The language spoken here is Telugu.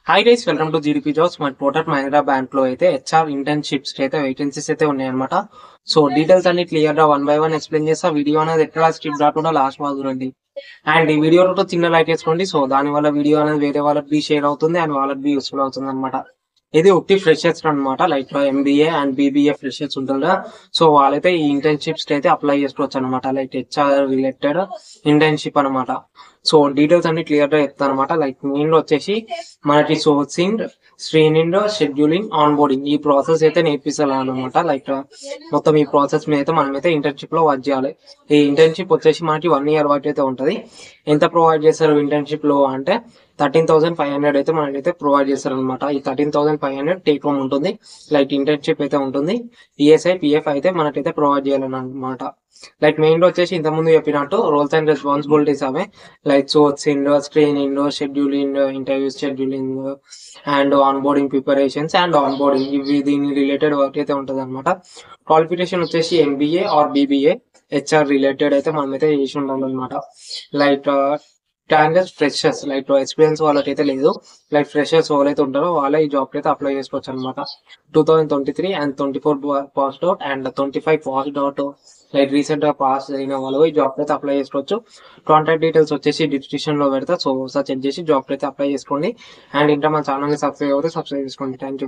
Hi guys, welcome to GDP jobs. మన కోటక్ మహీంద్రా బ్యాంక్ లో అయితే హెచ్ఆర్ ఇంటర్న్షిప్స్ అయితే వేకెన్సీస్ అయితే ఉన్నాయన్నమాట. సో డీటెయిల్స్ అన్ని క్లియర్ గా 1 by 1 ఎక్స్ప్లెయిన్ చేస్తా. వీడియో అనేది ఎక్కడ స్కిప్ కాకుండా లాస్ట్ వరకు చూడండి. అండ్ ఈ వీడియోలో చిన్న లైక్ చేసుకోండి. సో దాని వల్ల వీడియో అనేది వేరే వాళ్ళకి బి షేర్ అవుతుంది అండ్ వాళ్ళకి బి యూస్ఫుల్ అవుతుంది అనమాట. ఇది ఒకటి ఫ్రెషర్స్ అనమాట, like MBA and BBA freshers ఉంటుంది కదా. సో వాళ్ళైతే ఈ ఇంటర్న్షిప్స్ అయితే అప్లై చేసుకోవచ్చు అనమాట, లైక్ హెచ్ఆర్ రిలేటెడ్ ఇంటర్న్షిప్ అనమాట. సో డీటెయిల్స్ అన్ని క్లియర్ గా చెప్తాను అనమాట. లైక్ మెయిన్ వచ్చేసి మనకి sourcing, screening, scheduling, on boarding ఈ ప్రాసెస్ అయితే నేర్పిస్తారు అనమాట. లైక్ మొత్తం ఈ ప్రాసెస్ మీద అయితే మనమైతే ఇంటర్న్షిప్ లో వర్క్ చేయాలి. ఈ ఇంటర్న్షిప్ వచ్చేసి మనకి 1 year వరకు అయితే ఉంటది. ఎంత ప్రొవైడ్ చేస్తారు ఇంటర్న్షిప్ లో అంటే 13,500 అయితే మనకైతే ప్రొవైడ్ చేస్తారు అనమాట. ఈ 13,500 టేక్ హోమ్ ఉంటుంది, లైక్ ఇంటర్న్షిప్ అయితే ఉంటుంది. ఈఎస్ఐ పిఎఫ్ అయితే మనకైతే ప్రొవైడ్ చేయాలని అనమాట. లైక్ మెయిన్ లో వచ్చేసి ఇంత ముందు చెప్పినట్టు రోల్స్ అండ్ రెస్పాన్సిబిలిటీస్ అవే, like sourcing, screening, scheduling, interviews scheduling and onboarding preparations and onboarding ఇవి దీని రిలేటెడ్ వర్క్ అయితే ఉంటుంది అనమాట. క్వాలిఫికేషన్ వచ్చేసి MBA or BBA HR related అయితే మనమైతే చేసి ఉండాలన్నమాట. Like candidates freshers, like experience వాళ్ళకైతే లేదు, లైక్ ఫ్రెషర్స్ వాళ్ళైతే ఉంటారో వాళ్ళే ఈ జాబ్ అయితే అప్లై చేసుకోవచ్చు అనమాట. 2023 and 24 passed out and 25 passed out, like recent గా పాస్ అయిన వాళ్ళు ఈ జాబ్ అయితే అప్లై చేసుకోవచ్చు. కాంటాక్ట్ డీటెయిల్స్ వచ్చేసి డిస్క్రిప్షన్ లో పెడతా, సో ఒకసారి చెక్ చేసి జాబ్ అయితే అప్లై చేసుకోండి. అండ్ ఇంకా మన ఛానల్ ని సబ్స్క్రైబ్ అయితే సబ్స్క్రైబ్ చేసుకోండి. Thank you.